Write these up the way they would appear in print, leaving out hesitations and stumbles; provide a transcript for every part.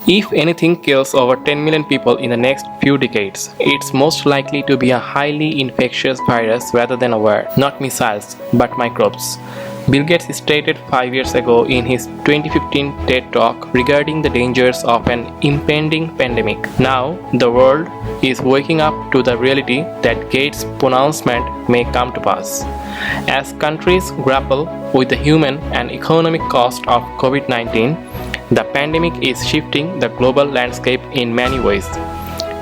If anything kills over 10 million people in the next few decades, it's most likely to be a highly infectious virus rather than a war, not missiles, but microbes. Bill Gates stated 5 years ago in his 2015 TED Talk regarding the dangers of an impending pandemic. Now, the world is waking up to the reality that Gates' pronouncement may come to pass. As countries grapple with the human and economic cost of COVID-19, the pandemic is shifting the global landscape in many ways.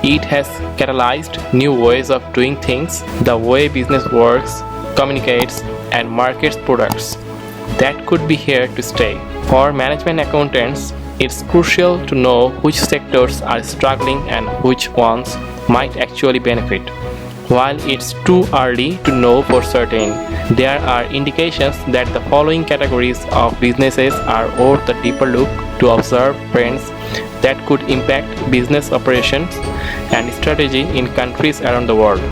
It has catalyzed new ways of doing things, the way business works, communicates, and markets products. That could be here to stay. For management accountants, it's crucial to know which sectors are struggling and which ones might actually benefit. While it's too early to know for certain, there are indications that the following categories of businesses are worth a deeper look to observe trends that could impact business operations and strategy in countries around the world.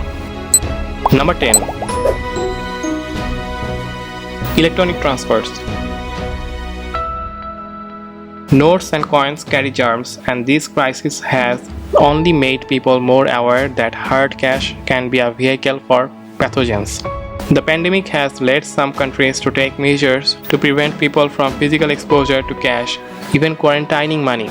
Number 10. Electronic transfers. Notes and coins carry germs, and this crisis has only made people more aware that hard cash can be a vehicle for pathogens. The pandemic has led some countries to take measures to prevent people from physical exposure to cash, even quarantining money.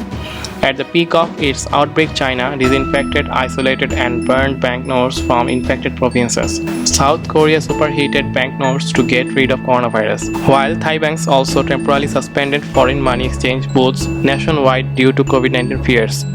At the peak of its outbreak, China disinfected, isolated, and burned banknotes from infected provinces. South Korea superheated banknotes to get rid of coronavirus, while Thai banks also temporarily suspended foreign money exchange booths nationwide due to COVID-19 fears.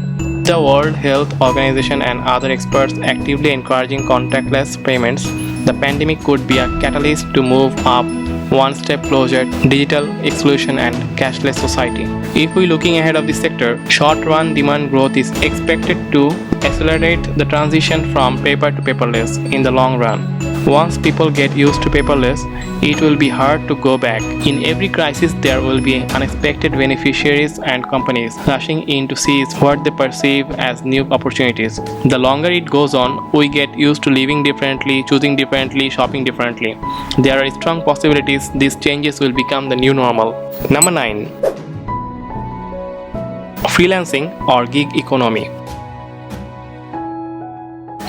The World Health Organization and other experts actively encouraging contactless payments. The pandemic could be a catalyst to move up one step closer to digital exclusion and cashless society. If we're looking ahead of this sector, short-run demand growth is expected to accelerate the transition from paper to paperless in the long run. Once people get used to paperless, it will be hard to go back. In every crisis, there will be unexpected beneficiaries and companies rushing in to seize what they perceive as new opportunities. The longer it goes on, we get used to living differently, choosing differently, shopping differently. There are strong possibilities these changes will become the new normal. Number 9. Freelancing or gig economy.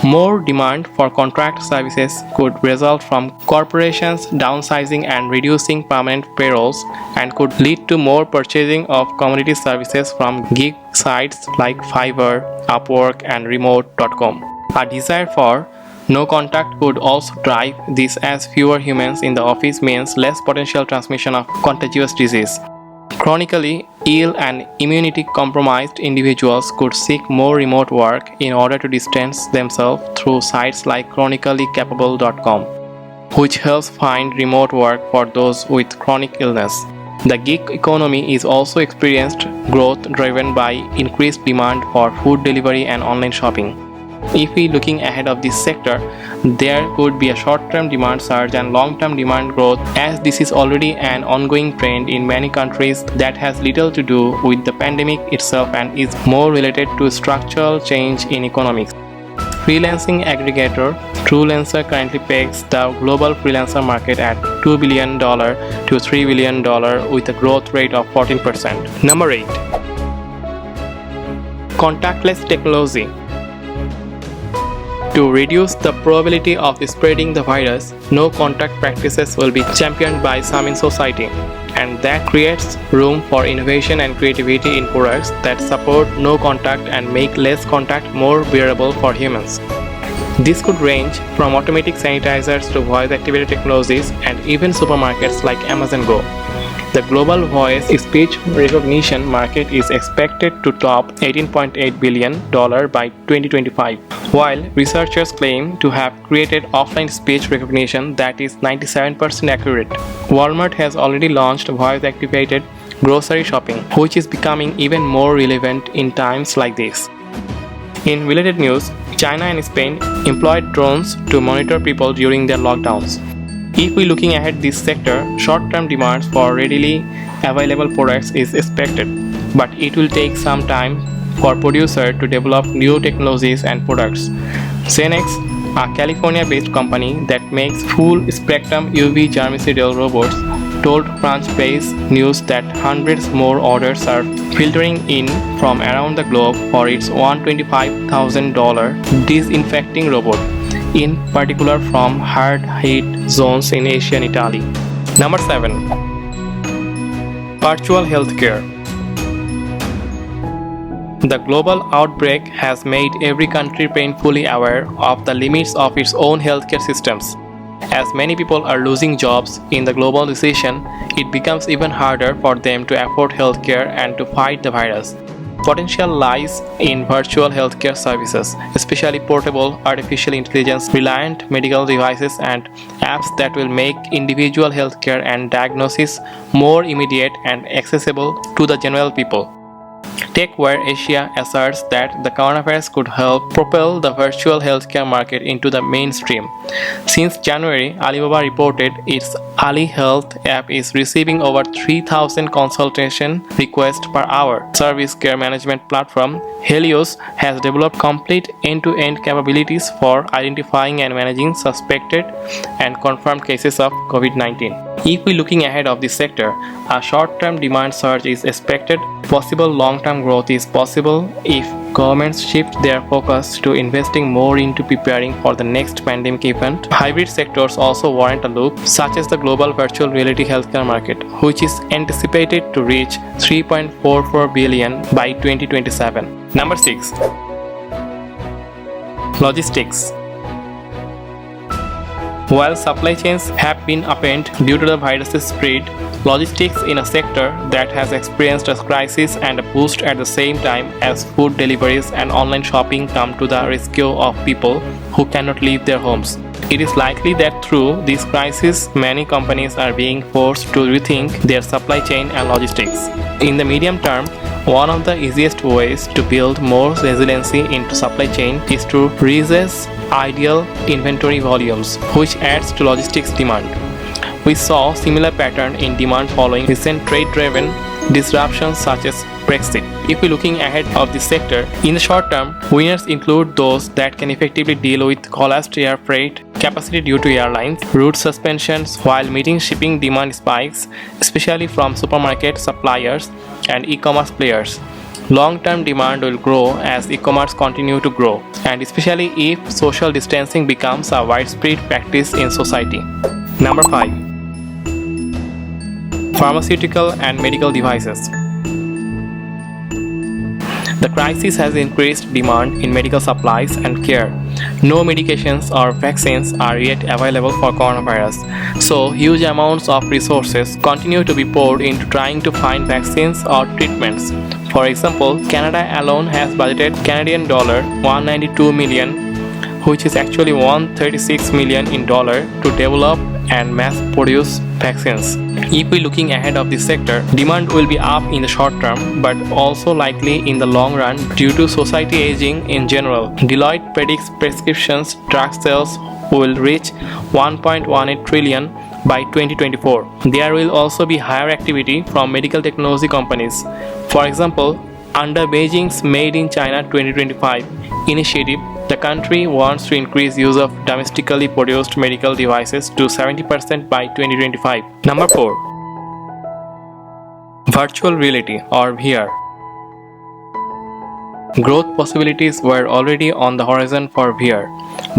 More demand for contract services could result from corporations downsizing and reducing permanent payrolls, and could lead to more purchasing of commodity services from gig sites like Fiverr, Upwork, and Remote.com. A desire for no contact could also drive this, as fewer humans in the office means less potential transmission of contagious disease. Chronically ill and immunity-compromised individuals could seek more remote work in order to distance themselves through sites like chronicallycapable.com, which helps find remote work for those with chronic illness. The gig economy is also experienced growth driven by increased demand for food delivery and online shopping. If we looking ahead of this sector, there could be a short-term demand surge and long-term demand growth, as this is already an ongoing trend in many countries that has little to do with the pandemic itself and is more related to structural change in economics. Freelancing aggregator TrueLancer currently pegs the global freelancer market at $2 billion to $3 billion with a growth rate of 14%. Number 8. Contactless technology. To reduce the probability of spreading the virus, no contact practices will be championed by some in society, and that creates room for innovation and creativity in products that support no contact and make less contact more bearable for humans. This could range from automatic sanitizers to voice-activated technologies and even supermarkets like Amazon Go. The global voice speech recognition market is expected to top $18.8 billion by 2025, while researchers claim to have created offline speech recognition that is 97% accurate. Walmart has already launched voice-activated grocery shopping, which is becoming even more relevant in times like this. In related news, China and Spain employed drones to monitor people during their lockdowns. If we're looking ahead this sector, short-term demands for readily available products is expected, but it will take some time for producers to develop new technologies and products. Xenex, a California-based company that makes full-spectrum UV germicidal robots, told FrancePace News that hundreds more orders are filtering in from around the globe for its $125,000 disinfecting robot, in particular from hard-hit zones in Asia and Italy. Number 7. Virtual healthcare. The global outbreak has made every country painfully aware of the limits of its own healthcare systems. As many people are losing jobs in the global recession, it becomes even harder for them to afford healthcare and to fight the virus. Potential lies in virtual healthcare services, especially portable, artificial intelligence reliant medical devices and apps that will make individual healthcare and diagnosis more immediate and accessible to the general people. TechWare Asia asserts that the coronavirus could help propel the virtual healthcare market into the mainstream. Since January, Alibaba reported its Ali Health app is receiving over 3,000 consultation requests per hour. Service care management platform Helios has developed complete end-to-end capabilities for identifying and managing suspected and confirmed cases of COVID-19. If we're looking ahead of this sector, a short-term demand surge is expected. Possible long-term growth is possible if governments shift their focus to investing more into preparing for the next pandemic event. Hybrid sectors also warrant a look, such as the global virtual reality healthcare market, which is anticipated to reach $3.44 billion by 2027. Number 6. Logistics. While supply chains have been upended due to the virus's spread, logistics in a sector that has experienced a crisis and a boost at the same time as food deliveries and online shopping come to the rescue of people who cannot leave their homes. It is likely that through this crisis, many companies are being forced to rethink their supply chain and logistics. In the medium term, one of the easiest ways to build more resiliency into supply chain is to resist ideal inventory volumes, which adds to logistics demand. We saw similar pattern in demand following recent trade-driven disruptions such as Brexit. If we're looking ahead of this sector, in the short term, winners include those that can effectively deal with collapsed air freight capacity due to airlines, route suspensions while meeting shipping demand spikes, especially from supermarket suppliers and e-commerce players. Long-term demand will grow as e-commerce continue to grow, and especially if social distancing becomes a widespread practice in society. Number 5. Pharmaceutical and medical devices. The crisis has increased demand in medical supplies and care. No medications or vaccines are yet available for coronavirus, so huge amounts of resources continue to be poured into trying to find vaccines or treatments. For example, Canada alone has budgeted Canadian dollar $192 million, which is actually $136 million in dollar, to develop and mass produce vaccines. If we're looking ahead of this sector, demand will be up in the short term, but also likely in the long run due to society aging in general. Deloitte predicts prescriptions drug sales will reach 1.18 trillion by 2024. There will also be higher activity from medical technology companies. For example, under Beijing's Made in China 2025 initiative, the country wants to increase use of domestically produced medical devices to 70% by 2025. Number 4. Virtual reality or VR. Growth possibilities were already on the horizon for VR,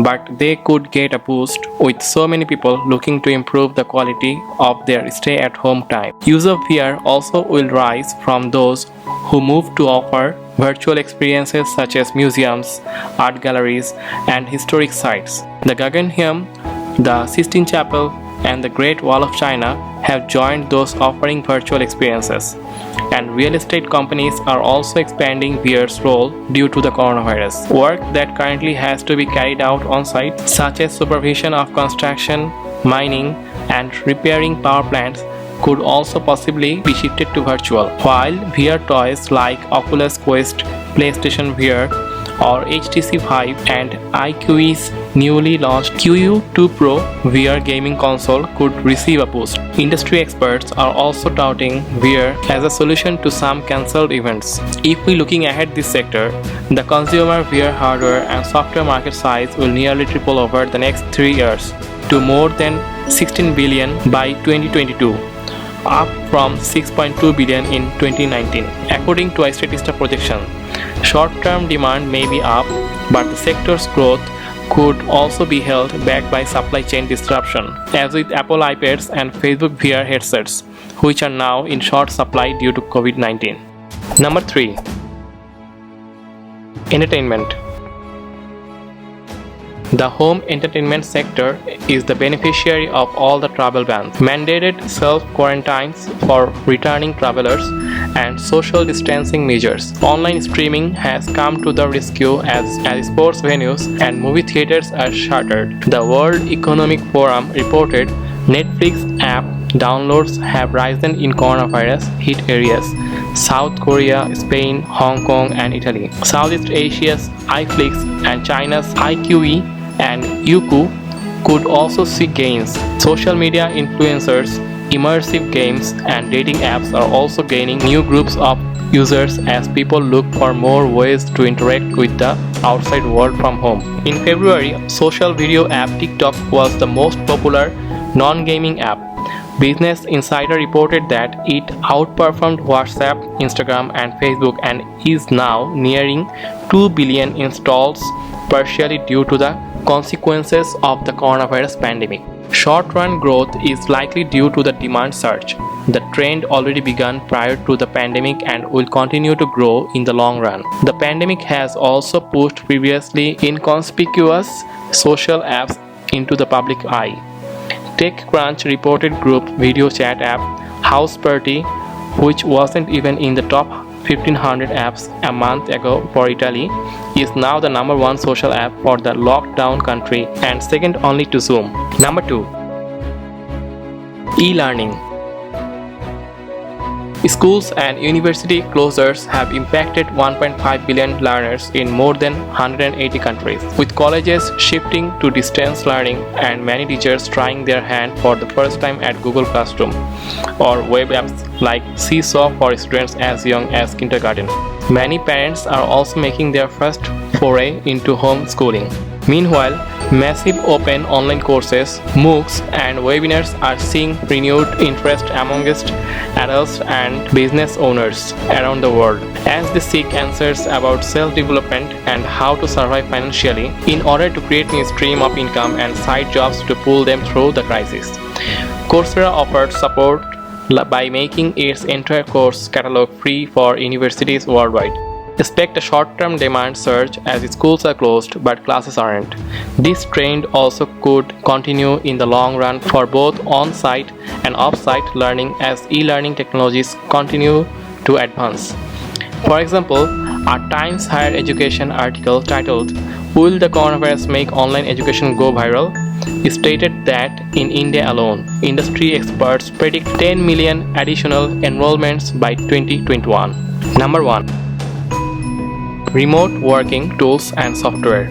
but they could get a boost with so many people looking to improve the quality of their stay-at-home time. Use of VR also will rise from those who move to offer virtual experiences such as museums, art galleries, and historic sites. The Guggenheim, the Sistine Chapel, and the Great Wall of China have joined those offering virtual experiences. And real estate companies are also expanding VR's role due to the coronavirus. Work that currently has to be carried out on site, such as supervision of construction, mining, and repairing power plants, could also possibly be shifted to virtual, while VR toys like Oculus Quest, PlayStation VR, or HTC Vive and iQIYI's newly launched QU2 Pro VR gaming console could receive a boost. Industry experts are also touting VR as a solution to some cancelled events. If we're looking ahead this sector, the consumer VR hardware and software market size will nearly triple over the next 3 years to more than $16 billion by 2022. up from 6.2 billion in 2019. According to a Statista projection, short-term demand may be up, but the sector's growth could also be held back by supply chain disruption, as with Apple iPads and Facebook VR headsets, which are now in short supply due to COVID-19. Number 3. Entertainment. The home entertainment sector is the beneficiary of all the travel bans, mandated self-quarantines for returning travelers, and social distancing measures. Online streaming has come to the rescue as sports venues and movie theaters are shuttered. The World Economic Forum reported Netflix app downloads have risen in coronavirus hit areas: South Korea, Spain, Hong Kong, and Italy. Southeast Asia's iFlix and China's iQIYI and Youku could also see gains. Social media influencers, immersive games, and dating apps are also gaining new groups of users as people look for more ways to interact with the outside world from home. In February, social video app TikTok was the most popular non-gaming app. Business Insider reported that it outperformed WhatsApp, Instagram, and Facebook and is now nearing 2 billion installs, partially due to the consequences of the coronavirus pandemic. Short-run growth is likely due to the demand surge. The trend already began prior to the pandemic and will continue to grow in the long run. The pandemic has also pushed previously inconspicuous social apps into the public eye. TechCrunch reported group video chat app Houseparty, which wasn't even in the top 1500 apps a month ago for Italy, is now the number one social app for the lockdown country and second only to Zoom. Number 2. E-learning. Schools and university closures have impacted 1.5 billion learners in more than 180 countries, with colleges shifting to distance learning and many teachers trying their hand for the first time at Google Classroom or web apps like Seesaw for students as young as kindergarten. Many parents are also making their first foray into homeschooling. Meanwhile, massive open online courses, MOOCs, and webinars are seeing renewed interest amongst adults and business owners around the world as they seek answers about self-development and how to survive financially in order to create a stream of income and side jobs to pull them through the crisis. Coursera offered support by making its entire course catalog free for universities worldwide. Expect a short-term demand surge as schools are closed but classes aren't. This trend also could continue in the long run for both on-site and off-site learning as e-learning technologies continue to advance. For example, a Times Higher Education article titled "Will the Coronavirus Make Online Education Go Viral?" stated that in India alone, industry experts predict 10 million additional enrollments by 2021. Number 1. Remote working tools and software.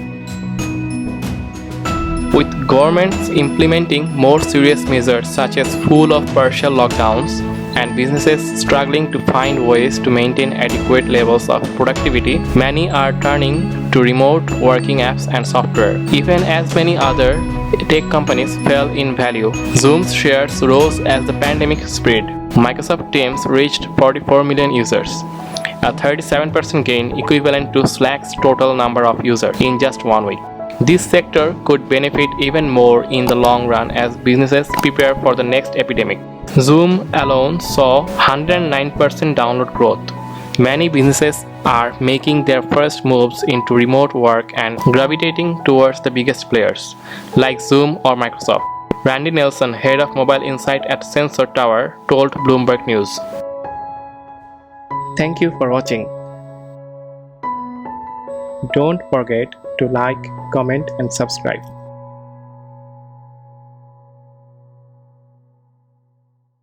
With governments implementing more serious measures such as full or partial lockdowns and businesses struggling to find ways to maintain adequate levels of productivity, many are turning to remote working apps and software. Even as many other tech companies fell in value, Zoom's shares rose as the pandemic spread. Microsoft Teams reached 44 million users, a 37% gain equivalent to Slack's total number of users in just 1 week. This sector could benefit even more in the long run as businesses prepare for the next epidemic. Zoom alone saw 109% download growth. Many businesses are making their first moves into remote work and gravitating towards the biggest players, like Zoom or Microsoft. Randy Nelson, head of mobile insight at Sensor Tower, told Bloomberg News. Thank you for watching. Don't forget to like, comment, and subscribe.